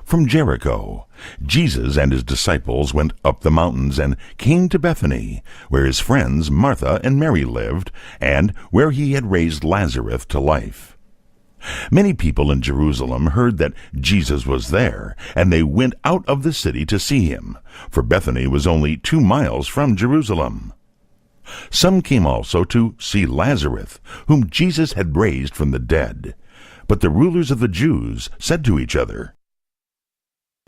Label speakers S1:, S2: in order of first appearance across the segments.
S1: From Jericho, Jesus and his disciples went up the mountains and came to Bethany, where his friends Martha and Mary lived, and where he had raised Lazarus to life. Many people in Jerusalem heard that Jesus was there, and they went out of the city to see him, for Bethany was only 2 miles from Jerusalem. Some came also to see Lazarus, whom Jesus had raised from the dead. But the rulers of the Jews said to each other,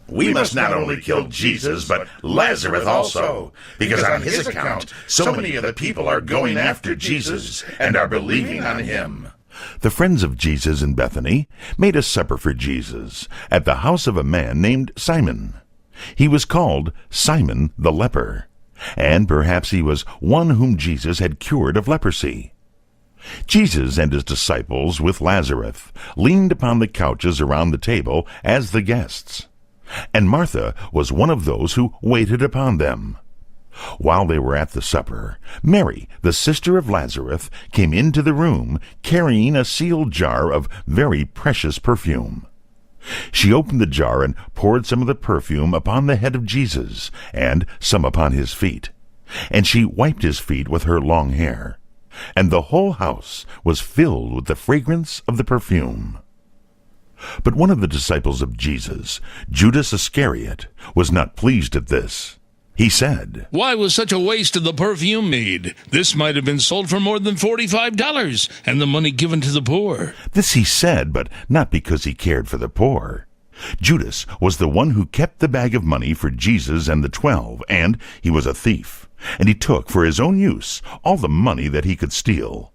S2: "We must not only kill Jesus, but Lazarus also, because on his account so many of the people are going after Jesus and are believing on him."
S1: The friends of Jesus in Bethany made a supper for Jesus at the house of a man named Simon. He was called Simon the leper, and perhaps he was one whom Jesus had cured of leprosy. Jesus and his disciples, with Lazarus, leaned upon the couches around the table as the guests, and Martha was one of those who waited upon them. While they were at the supper, Mary, the sister of Lazarus, came into the room carrying a sealed jar of very precious perfume. She opened the jar and poured some of the perfume upon the head of Jesus, and some upon his feet. And she wiped his feet with her long hair. And the whole house was filled with the fragrance of the perfume. But one of the disciples of Jesus, Judas Iscariot, was not pleased at this. He said,
S3: "Why was such a waste of the perfume made? This might have been sold for more than $45, and the money given to the poor."
S1: This he said, but not because he cared for the poor. Judas was the one who kept the bag of money for Jesus and the 12, and he was a thief, and he took for his own use all the money that he could steal.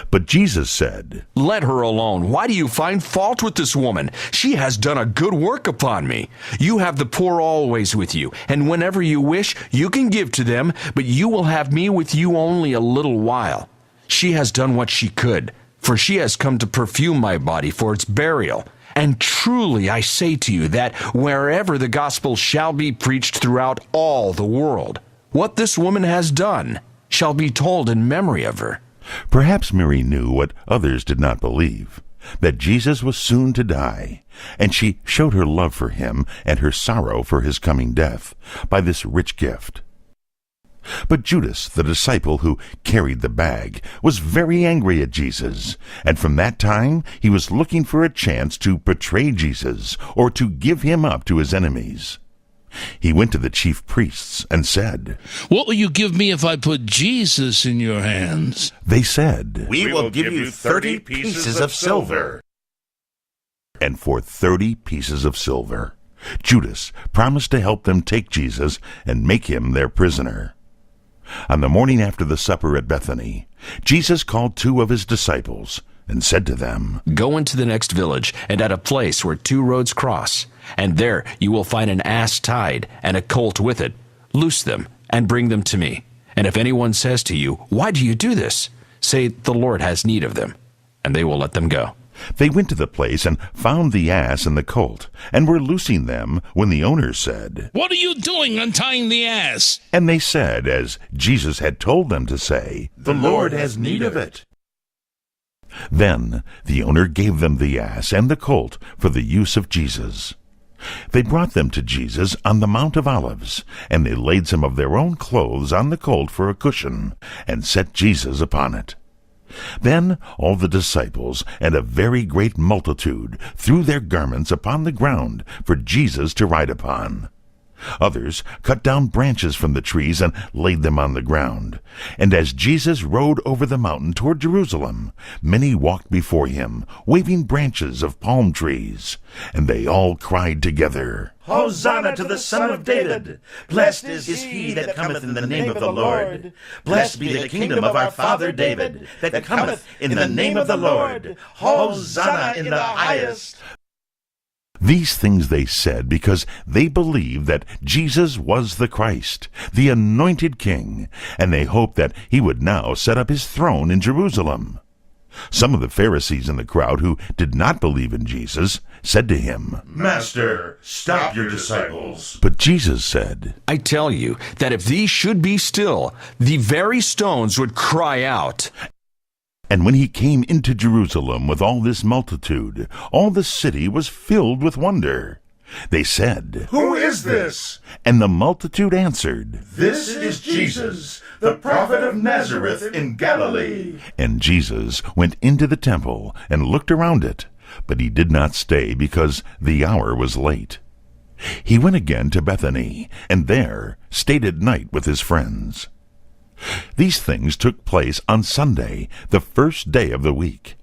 S1: But Jesus said,
S4: "Let her alone. Why do you find fault with this woman? She has done a good work upon me. You have the poor always with you, and whenever you wish, you can give to them, but you will have me with you only a little while. She has done what she could, for she has come to perfume my body for its burial. And truly I say to you that wherever the gospel shall be preached throughout all the world, what this woman has done shall be told in memory of her."
S1: Perhaps Mary knew what others did not believe, that Jesus was soon to die, and she showed her love for him and her sorrow for his coming death by this rich gift. But Judas, the disciple who carried the bag, was very angry at Jesus, and from that time he was looking for a chance to betray Jesus or to give him up to his enemies. He went to the chief priests and said,
S3: "What will you give me if I put Jesus in your hands?"
S1: They said,
S2: "We will give you 30 pieces of silver."
S1: And for 30 pieces of silver, Judas promised to help them take Jesus and make him their prisoner. On the morning after the supper at Bethany, Jesus called 2 of his disciples and said to them,
S4: "Go into the next village, and at a place where 2 roads cross, and there you will find an ass tied and a colt with it. Loose them and bring them to me. And if anyone says to you, 'Why do you do this?' say, 'The Lord has need of them,' and they will let them go."
S1: They went to the place and found the ass and the colt, and were loosing them when the owner said,
S3: "What are you doing untying the ass?"
S1: And they said, as Jesus had told them to say,
S2: "The Lord has need of it."
S1: Then the owner gave them the ass and the colt for the use of Jesus. They brought them to Jesus on the Mount of Olives, and they laid some of their own clothes on the colt for a cushion, and set Jesus upon it. Then all the disciples and a very great multitude threw their garments upon the ground for Jesus to ride upon. Others cut down branches from the trees and laid them on the ground. And as Jesus rode over the mountain toward Jerusalem, many walked before him, waving branches of palm trees. And they all cried together,
S2: "Hosanna to the Son of David! Blessed is he that cometh in the name of the Lord! Blessed be the kingdom of our father David, that cometh in the name of the Lord! Hosanna in the highest!"
S1: These things they said because they believed that Jesus was the Christ, the anointed King, and they hoped that he would now set up his throne in Jerusalem. Some of the Pharisees in the crowd who did not believe in Jesus said to him,
S2: "Master, stop your disciples."
S1: But Jesus said,
S4: "I tell you that if these should be still, the very stones would cry out."
S1: And when he came into Jerusalem with all this multitude, all the city was filled with wonder. They said,
S2: Who is this?
S1: And the multitude answered,
S2: This is Jesus, the prophet of Nazareth in Galilee.
S1: And Jesus went into the temple and looked around it, but he did not stay because the hour was late. He went again to Bethany, and there stayed at night with his friends. These things took place on Sunday, the first day of the week.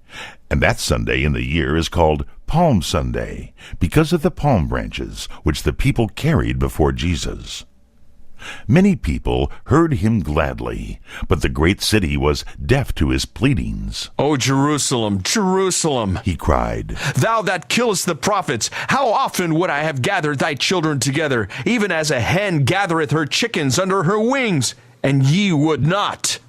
S1: And that Sunday in the year is called Palm Sunday, because of the palm branches which the people carried before Jesus. Many people heard him gladly, but the great city was deaf to his pleadings.
S4: O Jerusalem, Jerusalem,
S1: He cried,
S4: thou that killest the prophets, how often would I have gathered thy children together, even as a hen gathereth her chickens under her wings, and ye would not.